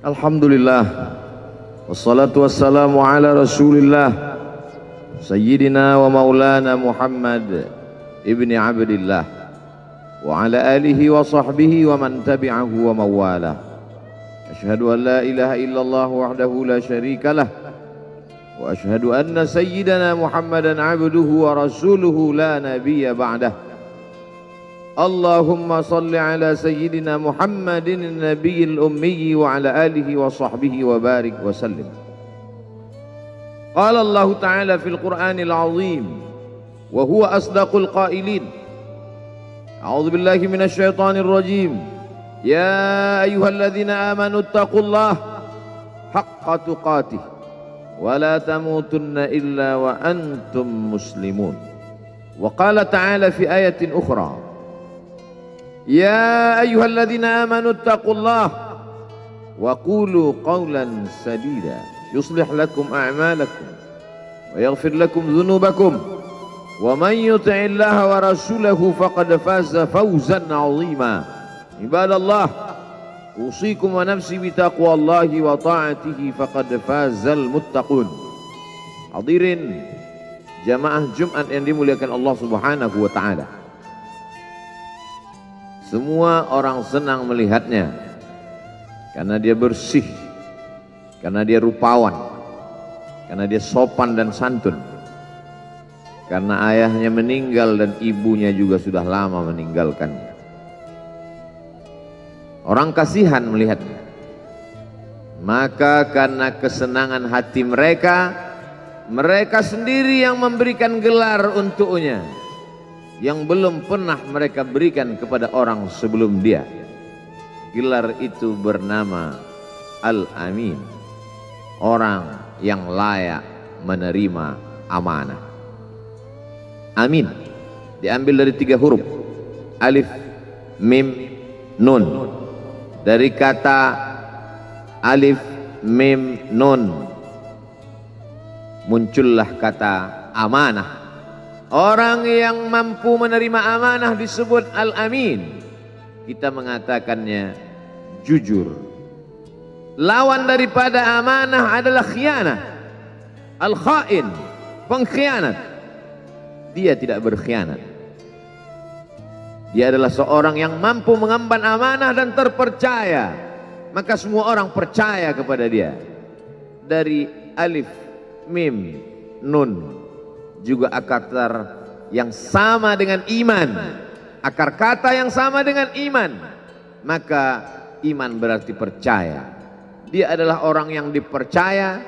Alhamdulillah, wassalatu wassalamu ala rasulillah Sayyidina wa maulana Muhammad ibni Abdillah wa ala alihi wa sahbihi wa man tabi'ahu wa mawalah. Ashhadu an la ilaha illallah wahdahu la syarika lah wa ashhadu anna sayyidana Muhammadan abduhu wa rasuluhu la nabiyya ba'dah. Allahumma salli ala sayyidina Muhammadin nabiyil ummi wa ala alihi wa sahbihi wa barik wa sallim. Qala Allah Ta'ala fil Qur'anil azim wa huwa asdaqul qailin. A'udzu billahi minasy syaithanir rajim. Ya ayyuhalladzina amanu taqullaha haqqa tuqatih wa la tamutunna illa wa antum muslimun. Wa qala ta'ala fi ayatin ukhra. Ya ayyuhalladzina amanu taqullaha wa qulu qawlan sadida yuslih lakum a'malakum wa yaghfir lakum dhunubakum wa man yuti'illaha wa rasulahu faqad faza fawzan 'azima. Ibadallah, usikum wa nafsi bi taqwallahi wa ta'atihi faqad fazal muttaqun. Hadirin jamaah Jumat yang dimuliakan Allah Subhanahu wa taala. Semua orang senang melihatnya karena dia bersih, karena dia rupawan, karena dia sopan dan santun, karena ayahnya meninggal dan ibunya juga sudah lama meninggalkannya. Orang kasihan melihatnya, maka karena kesenangan hati mereka, mereka sendiri yang memberikan gelar untuknya yang belum pernah mereka berikan kepada orang sebelum dia. Gelar itu bernama Al-Amin, orang yang layak menerima amanah. Amin diambil dari 3 huruf, alif, mim, nun. Dari kata alif, mim, nun muncullah kata amanah. Orang yang mampu menerima amanah disebut Al-Amin. Kita mengatakannya jujur. Lawan daripada amanah adalah khianah. Al-Khain, pengkhianat. Dia tidak berkhianat. Dia adalah seorang yang mampu mengemban amanah dan terpercaya. Maka semua orang percaya kepada dia. Dari alif, mim, nun, juga akar yang sama dengan iman, akar kata yang sama dengan iman, maka iman berarti percaya. Dia adalah orang yang dipercaya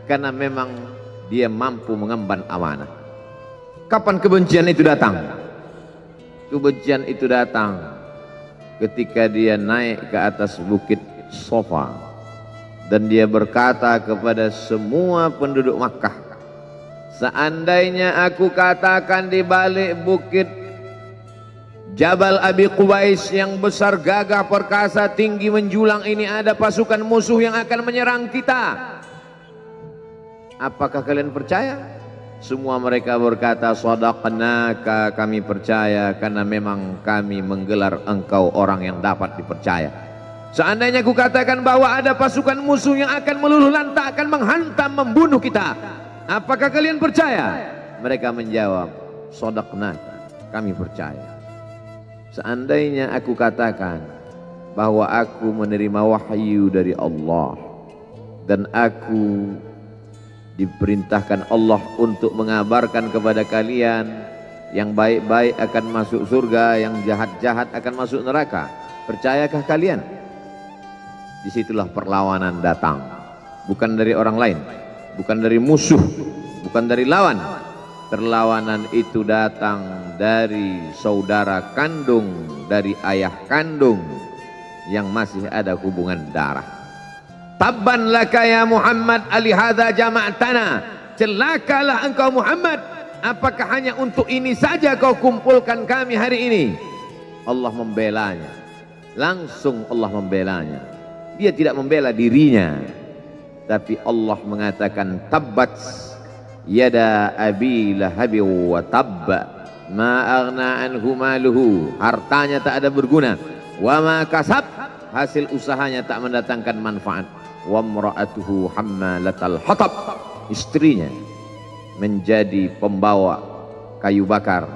karena memang dia mampu mengemban amanah. Kapan kebencian itu datang? Kebencian itu datang ketika dia naik ke atas bukit Safa dan dia berkata kepada semua penduduk Makkah, seandainya aku katakan di balik bukit Jabal Abi Qubais yang besar, gagah, perkasa, tinggi, menjulang ini ada pasukan musuh yang akan menyerang kita, apakah kalian percaya? Semua mereka berkata, shadaqnaka, kami percaya karena memang kami menggelar engkau orang yang dapat dipercaya. Seandainya aku katakan bahwa ada pasukan musuh yang akan meluluh lantakkan, menghantam, membunuh kita, apakah kalian percaya? Mereka menjawab, shadaqna, kami percaya. Seandainya aku katakan bahwa aku menerima wahyu dari Allah dan aku diperintahkan Allah untuk mengabarkan kepada kalian yang baik-baik akan masuk surga, yang jahat-jahat akan masuk neraka, percayakah kalian? Disitulah perlawanan datang, bukan dari orang lain, bukan dari musuh, bukan dari lawan. Perlawanan itu datang dari saudara kandung, dari ayah kandung yang masih ada hubungan darah. Tabban laka ya Muhammad alihadza jama'tana, celakalah engkau Muhammad, apakah hanya untuk ini saja kau kumpulkan kami hari ini? Allah membelanya, langsung Allah membelanya. Dia tidak membela dirinya, tapi Allah mengatakan tabbat yada abi lahabi wa tabba ma aghna anhu maluhu, hartanya tak ada berguna, wa ma kasab, hasil usahanya tak mendatangkan manfaat. Wa imra'atuhu hammalatal hatab, istrinya menjadi pembawa kayu bakar,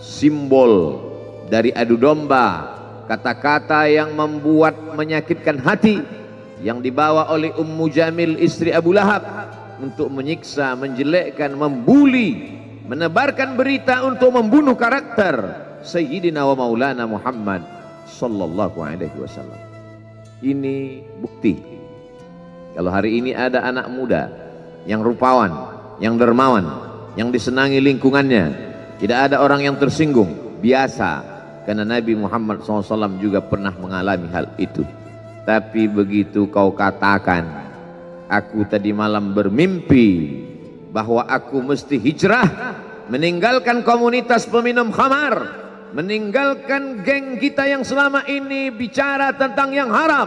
simbol dari adu domba, kata-kata yang membuat menyakitkan hati yang dibawa oleh Ummu Jamil istri Abu Lahab untuk menyiksa, menjelekkan, membuli, menebarkan berita untuk membunuh karakter Sayyidina wa Maulana Muhammad sallallahu alaihi wasallam. Ini bukti kalau hari ini ada anak muda yang rupawan, yang dermawan, yang disenangi lingkungannya, tidak ada orang yang tersinggung, biasa, karena Nabi Muhammad SAW juga pernah mengalami hal itu. Tapi begitu kau katakan, aku tadi malam bermimpi bahwa aku mesti hijrah, meninggalkan komunitas peminum khamar, meninggalkan geng kita yang selama ini bicara tentang yang haram,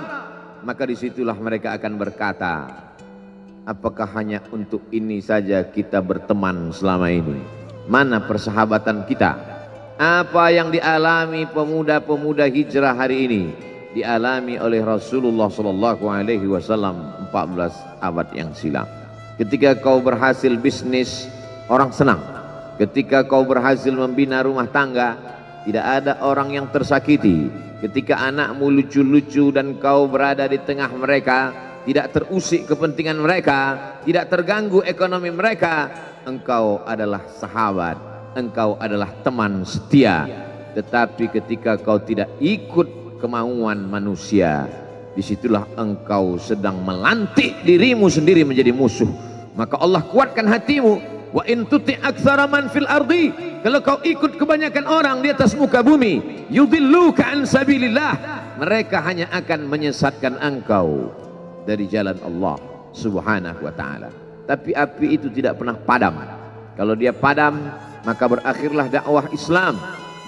maka disitulah mereka akan berkata, apakah hanya untuk ini saja kita berteman selama ini? Mana persahabatan kita? Apa yang dialami pemuda-pemuda hijrah hari ini dialami oleh Rasulullah sallallahu alaihi wasallam 14 abad yang silam. Ketika kau berhasil bisnis, orang senang. Ketika kau berhasil membina rumah tangga, tidak ada orang yang tersakiti. Ketika anakmu lucu-lucu dan kau berada di tengah mereka, tidak terusik kepentingan mereka, tidak terganggu ekonomi mereka, engkau adalah sahabat, engkau adalah teman setia. Tetapi ketika kau tidak ikut kemauan manusia, disitulah engkau sedang melantik dirimu sendiri menjadi musuh. Maka Allah kuatkan hatimu. Wa in tuti' aktsara man fil ardi, kalau kau ikut kebanyakan orang di atas muka bumi, yudilluka an sabilillah, mereka hanya akan menyesatkan engkau dari jalan Allah subhanahu wa ta'ala. Tapi api itu tidak pernah padam. Kalau dia padam, maka berakhirlah dakwah Islam.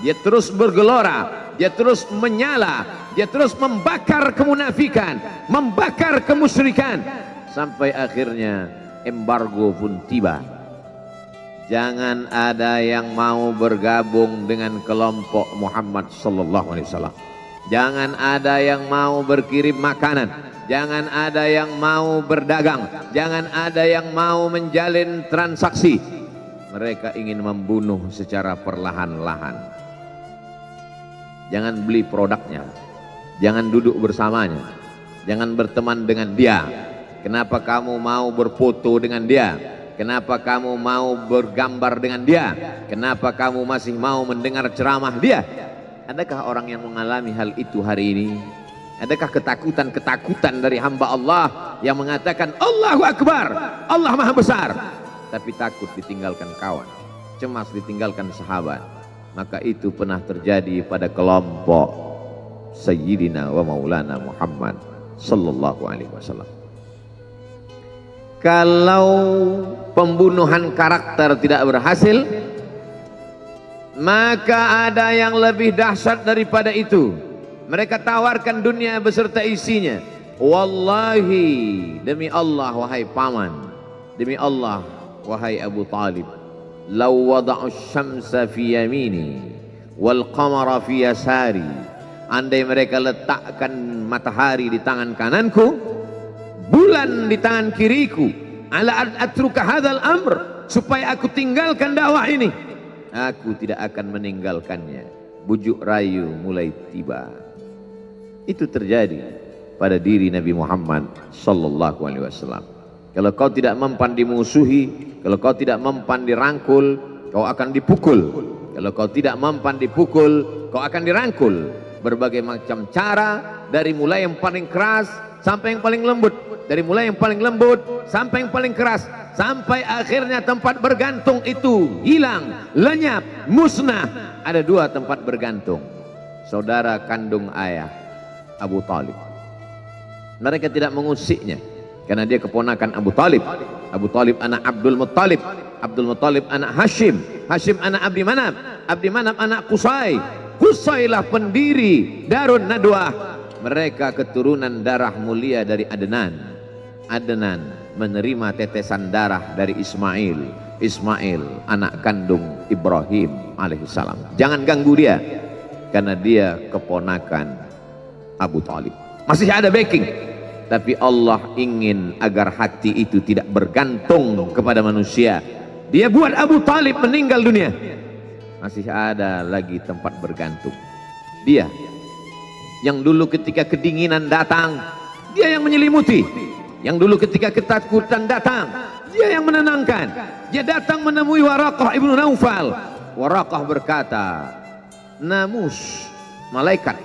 Dia terus bergelora, dia terus menyala, dia terus membakar kemunafikan, membakar kemusyrikan, sampai akhirnya embargo pun tiba. Jangan ada yang mau bergabung dengan kelompok Muhammad sallallahu alaihi wasallam. Jangan ada yang mau berkirim makanan, jangan ada yang mau berdagang, jangan ada yang mau menjalin transaksi. Mereka ingin membunuh secara perlahan-lahan. Jangan beli produknya, jangan duduk bersamanya, jangan berteman dengan dia. Kenapa kamu mau berfoto dengan dia? Kenapa kamu mau bergambar dengan dia? Kenapa kamu masih mau mendengar ceramah dia? Adakah orang yang mengalami hal itu hari ini? Adakah ketakutan-ketakutan dari hamba Allah yang mengatakan Allahu Akbar, Allah Maha Besar, tapi takut ditinggalkan kawan, cemas ditinggalkan sahabat? Maka itu pernah terjadi pada kelompok Sayyidina wa Maulana Muhammad sallallahu alaihi wasallam. Kalau pembunuhan karakter tidak berhasil, maka ada yang lebih dahsyat daripada itu. Mereka tawarkan dunia beserta isinya. Wallahi, demi Allah wahai paman, demi Allah wahai Abu Talib, law wada'u syamsa fi yamini wal qamara fi yasari, andai mereka letakkan matahari di tangan kananku, bulan di tangan kiriku, ala atruka hadzal amr, supaya aku tinggalkan dakwah ini, aku tidak akan meninggalkannya. Bujuk rayu mulai tiba. Itu terjadi pada diri Nabi Muhammad sallallahu alaihi wasallam. Kalau kau tidak mempan dimusuhi, kalau kau tidak mempan dirangkul, kau akan dipukul. Kalau kau tidak mempan dipukul, kau akan dirangkul. Berbagai macam cara, dari mulai yang paling keras sampai yang paling lembut, dari mulai yang paling lembut sampai yang paling keras, sampai akhirnya tempat bergantung itu hilang, lenyap, musnah. Ada dua tempat bergantung, saudara kandung ayah Abu Talib. Mereka tidak mengusiknya karena dia keponakan Abu Talib. Abu Talib anak Abdul Muttalib, Abdul Muttalib anak Hashim, Hashim anak Abdi Manaf, Abdi Manaf anak Qusay, Qusaylah pendiri Darun Nadwah. Mereka keturunan darah mulia dari Adnan. Adnan menerima tetesan darah dari Ismail. Ismail anak kandung Ibrahim alaihissalam. Jangan ganggu dia, karena dia keponakan Abu Talib. masih ada backing. Tapi Allah ingin agar hati itu tidak bergantung kepada manusia. Dia buat Abu Talib meninggal dunia, masih ada lagi tempat bergantung. Dia yang dulu ketika kedinginan datang, dia yang menyelimuti. Yang dulu ketika ketakutan datang, dia yang menenangkan. Dia datang menemui Waraqah ibnu Naufal. Waraqah berkata, Namus, malaikat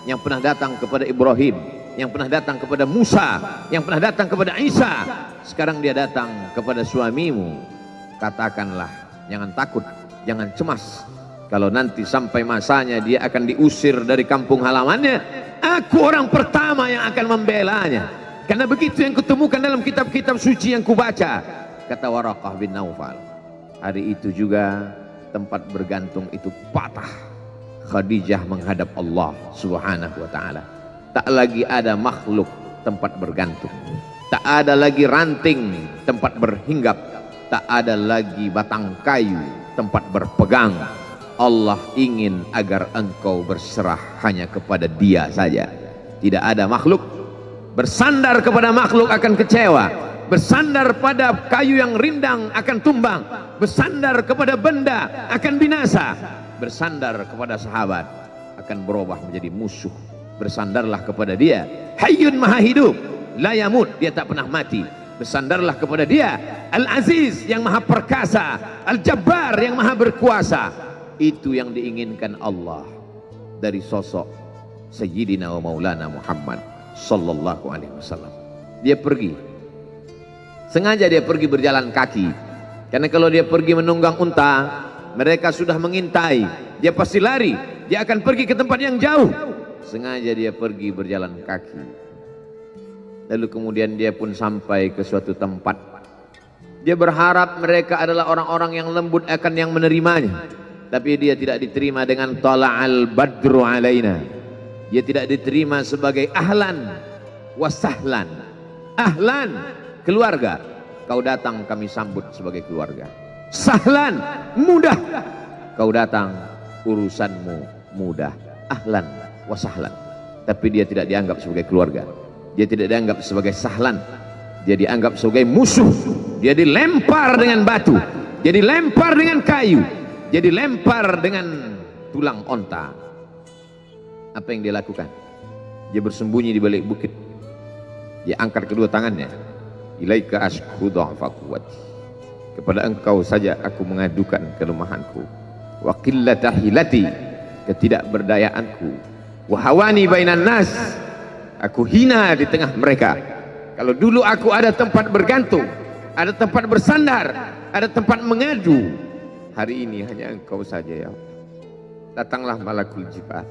yang pernah datang kepada Ibrahim, yang pernah datang kepada Musa, yang pernah datang kepada Isa, sekarang dia datang kepada suamimu. Katakanlah, jangan takut, jangan cemas. Kalau nanti sampai masanya dia akan diusir dari kampung halamannya, aku orang pertama yang akan membelanya. Karena begitu yang kutemukan dalam kitab-kitab suci yang kubaca, kata Waraqah bin Naufal. Hari itu juga tempat bergantung itu patah. Khadijah menghadap Allah subhanahu wa ta'ala. Tak lagi ada makhluk tempat bergantung, tak ada lagi ranting tempat berhinggap, tak ada lagi batang kayu tempat berpegang. Allah ingin agar engkau berserah hanya kepada Dia saja. Tidak ada makhluk. Bersandar kepada makhluk akan kecewa, bersandar pada kayu yang rindang akan tumbang, bersandar kepada benda akan binasa, bersandar kepada sahabat akan berubah menjadi musuh. Bersandarlah kepada Dia, Hayyun Maha Hidup, la yamut, Dia tak pernah mati. Bersandarlah kepada Dia, Al-Aziz yang Maha Perkasa, Al-Jabbar yang Maha Berkuasa. Itu yang diinginkan Allah dari sosok Sayyidina wa Maulana Muhammad sallallahu alaihi wasallam. Dia pergi, sengaja dia pergi berjalan kaki, karena kalau dia pergi menunggang unta, mereka sudah mengintai, dia pasti lari, dia akan pergi ke tempat yang jauh. Sengaja dia pergi berjalan kaki. Lalu kemudian dia pun sampai ke suatu tempat. Dia berharap mereka adalah orang-orang yang lembut akan yang menerimanya, tapi dia tidak diterima dengan tala'al badru alaina. Dia tidak diterima sebagai ahlan wasahlan. Ahlan, keluarga, kau datang kami sambut sebagai keluarga. Sahlan, mudah, kau datang urusanmu mudah. Ahlan wasahlan. Tapi dia tidak dianggap sebagai keluarga, dia tidak dianggap sebagai sahlan, dia dianggap sebagai musuh. Dia dilempar dengan batu, dia dilempar dengan kayu, dia dilempar dengan tulang onta. Apa yang dia lakukan? Dia bersembunyi di balik bukit. Dia angkat kedua tangannya. Ilaika ashku dha'fa quwwati. Kepada engkau saja aku mengadukan kelemahanku. Wa qillata hilati, ketidakberdayaanku. Wa hawani bainan nas, aku hina di tengah mereka. Kalau dulu aku ada tempat bergantung, ada tempat bersandar, ada tempat mengadu, hari ini hanya engkau saja ya. Datanglah malakul jibal,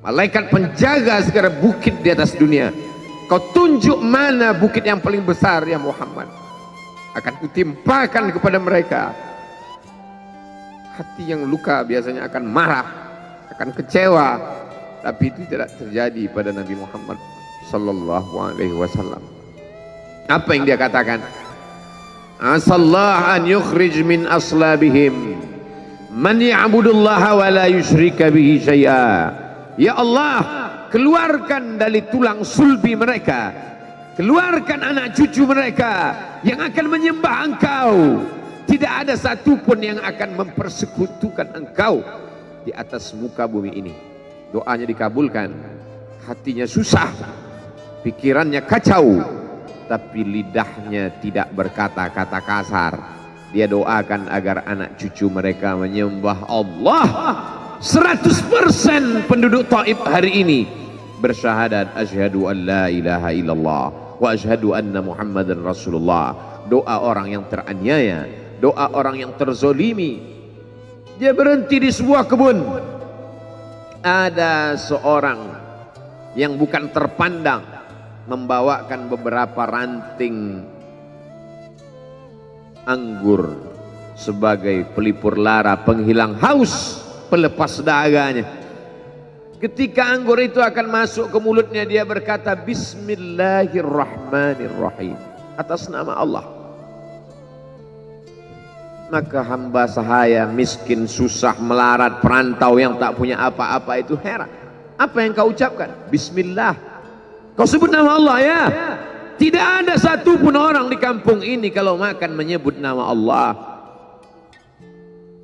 malaikat penjaga segala bukit di atas dunia. Kau tunjuk mana bukit yang paling besar ya Muhammad, akan kutimpakan kepada mereka. Hati yang luka biasanya akan marah, akan kecewa, tapi itu tidak terjadi pada Nabi Muhammad sallallahu alaihi wasallam. Apa yang dia katakan? Asallah an yukhrij min aslabihim man ya'budullaha wa la yusyrika bihi syai'a. Ya Allah, keluarkan dari tulang sulbi mereka, keluarkan anak cucu mereka yang akan menyembah engkau. Tidak ada satupun yang akan mempersekutukan engkau di atas muka bumi ini. Doanya dikabulkan, hatinya susah, pikirannya kacau, tapi lidahnya tidak berkata-kata kasar. Dia doakan agar anak cucu mereka menyembah Allah. 100% penduduk Taif hari ini bersyahadat asyhadu an la ilaha illallah wa asyhadu anna Muhammadan Rasulullah. Doa orang yang teraniaya, doa orang yang terzolimi. Dia berhenti di sebuah kebun. Ada seorang yang bukan terpandang membawakan beberapa ranting anggur sebagai pelipur lara, penghilang haus, pelepas daganya. Ketika anggur itu akan masuk ke mulutnya, dia berkata Bismillahirrahmanirrahim, atas nama Allah. Maka hamba sahaya miskin, susah, melarat, perantau yang tak punya apa-apa itu heran. Apa yang kau ucapkan? Bismillah. Kau sebut nama Allah ya. Tidak ada satupun orang di kampung ini kalau makan menyebut nama Allah.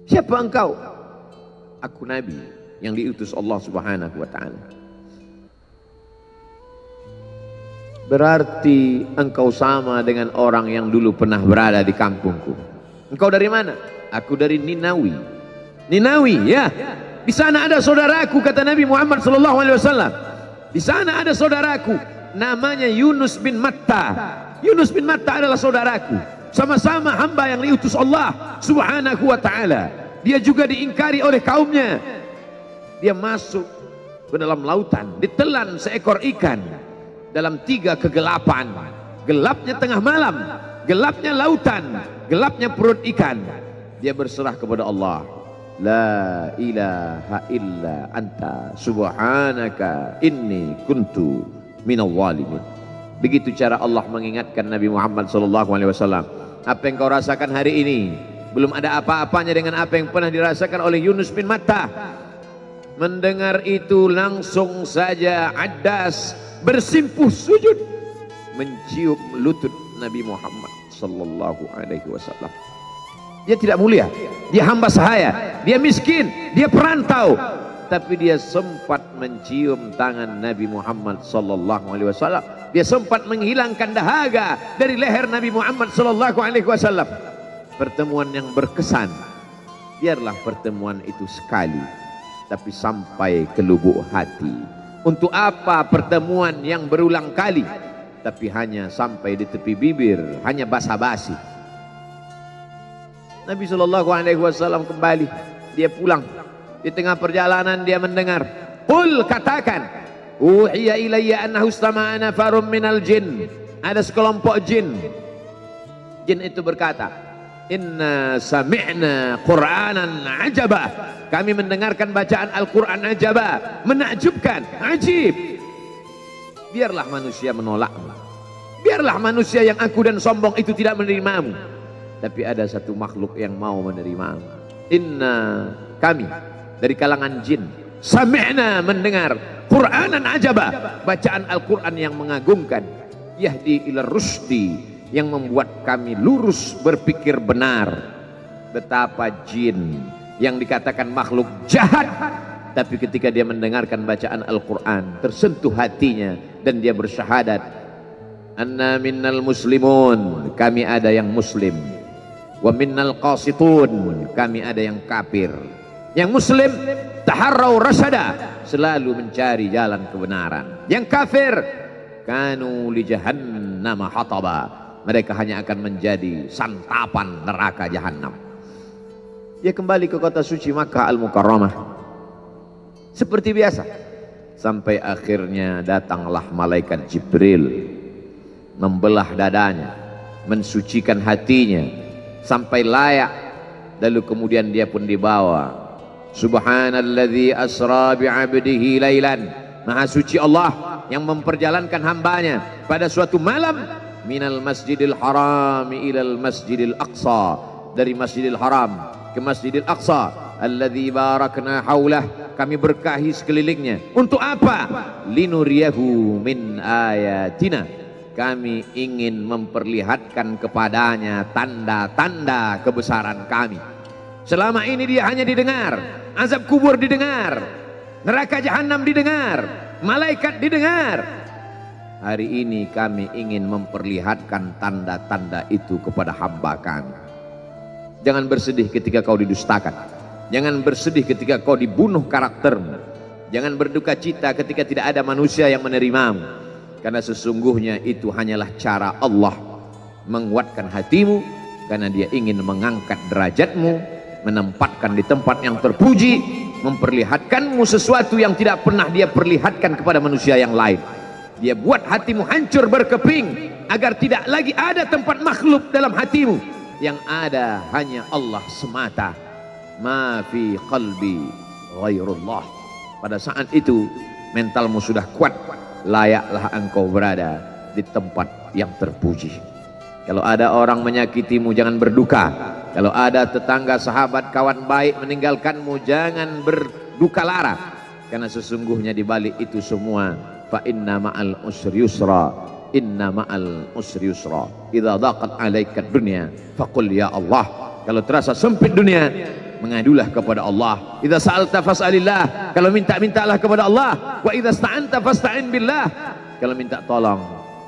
Siapa engkau? Aku Nabi yang diutus Allah Subhanahu wa ta'ala. Berarti engkau sama dengan orang yang dulu pernah berada di kampungku. Engkau dari mana? Aku dari Ninawi. Ninawi ya. Di sana ada saudaraku, kata Nabi Muhammad SAW. Di sana ada saudaraku, namanya Yunus bin Matta. Yunus bin Matta adalah saudaraku. Sama-sama hamba yang diutus Allah Subhanahu wa ta'ala. Dia juga diingkari oleh kaumnya. Dia masuk ke dalam lautan, ditelan seekor ikan dalam 3 kegelapan. Gelapnya tengah malam, gelapnya lautan, gelapnya perut ikan. Dia berserah kepada Allah. La ilaha illa anta subhanaka inni kuntu minal zalimin. Begitu cara Allah mengingatkan Nabi Muhammad SAW. Apa yang kau rasakan hari ini belum ada apa-apanya dengan apa yang pernah dirasakan oleh Yunus bin Matta. Mendengar itu langsung saja Addas bersimpuh sujud mencium lutut Nabi Muhammad SAW. Dia tidak mulia, dia hamba sahaya, dia miskin, dia perantau, tapi dia sempat mencium tangan Nabi Muhammad SAW. Dia sempat menghilangkan dahaga dari leher Nabi Muhammad SAW. Pertemuan yang berkesan. Biarlah pertemuan itu sekali, tapi sampai ke lubuk hati. Untuk apa pertemuan yang berulang kali, tapi hanya sampai di tepi bibir, hanya basa-basi. Nabi SAW kembali, dia pulang. Di tengah perjalanan dia mendengar, qul, katakan, uhiya ilayya annahu istama'ana farum minal jin. Ada sekelompok jin. Jin itu berkata, inna sami'na qur'anan ajaba. Kami mendengarkan bacaan Al-Quran ajaba, menakjubkan, ajib. Biarlah manusia menolakmu, biarlah manusia yang aku dan sombong itu tidak menerimamu, tapi ada satu makhluk yang mau menerimamu. Inna, kami dari kalangan jin, sami'na, mendengar Qur'anan ajaba, bacaan Al-Quran yang mengagumkan, yahdi ila rusdi, yang membuat kami lurus berpikir benar. Betapa jin yang dikatakan makhluk jahat, tapi ketika dia mendengarkan bacaan Al-Quran tersentuh hatinya dan dia bersyahadat, anna minnal muslimun, kami ada yang muslim, wa minnal qasitun, kami ada yang kafir. Yang muslim taharrau rasyada, selalu mencari jalan kebenaran. Yang kafir kanu li jahannam hataba, mereka hanya akan menjadi santapan neraka jahanam. Dia kembali ke kota suci Makkah Al-Mukarramah seperti biasa, sampai akhirnya datanglah malaikat Jibril membelah dadanya, mensucikan hatinya sampai layak, lalu kemudian dia pun dibawa. Subhanalladzi asra bi'abdihi lailan, maha suci Allah yang memperjalankan hambanya pada suatu malam, minal masjidil haram ilal masjidil aqsa, dari masjidil haram ke masjidil aqsa, alladzi barakna haulah, kami berkahi sekelilingnya. Untuk apa? Linuriyahu min ayatina, kami ingin memperlihatkan kepadanya tanda-tanda kebesaran kami. Selama ini dia hanya didengar, azab kubur didengar, neraka jahanam didengar, malaikat didengar. Hari ini kami ingin memperlihatkan tanda-tanda itu kepada hamba kami. Jangan bersedih ketika kau didustakan, jangan bersedih ketika kau dibunuh karaktermu, jangan berduka cita ketika tidak ada manusia yang menerimamu, karena sesungguhnya itu hanyalah cara Allah menguatkan hatimu, karena dia ingin mengangkat derajatmu, menempatkan di tempat yang terpuji, memperlihatkanmu sesuatu yang tidak pernah dia perlihatkan kepada manusia yang lain. Dia buat hatimu hancur berkeping agar tidak lagi ada tempat makhluk dalam hatimu, yang ada hanya Allah semata. Ma fi qalbi ghairullah. Pada saat itu mentalmu sudah kuat, layaklah engkau berada di tempat yang terpuji. Kalau ada orang menyakitimu, jangan berduka. Kalau ada tetangga, sahabat, kawan baik meninggalkanmu, jangan berduka lara, karena sesungguhnya di balik itu semua fa inna ma'al usri yusra, inna ma'al usri yusra. Idza daqat 'alaika dunya faqul ya Allah. Kalau terasa sempit dunia, mengadulah kepada Allah. Idza sa'alta fas'alillah, kalau minta-mintalah kepada Allah. Wa idza sta'anta fasta'in billah, kalau minta tolong,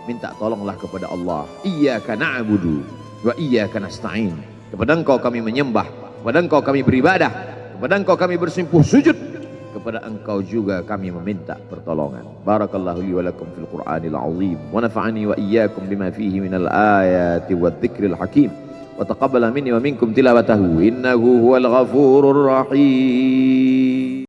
minta tolonglah kepada Allah. Iyyaka na'budu wa iyyaka nasta'in. Kepada Engkau kami menyembah, kepada Engkau kami beribadah, kepada Engkau kami bersimpuh sujud, kepada Engkau juga kami meminta pertolongan. Barakallahu li wa lakum fil Qur'anil azim wa nafa'ani wa iyyakum bima fihi minal ayati wadh-dhikril hakim. Wa taqabbala minni wa minkum tilawatahu innahu huwal ghafurur rahim.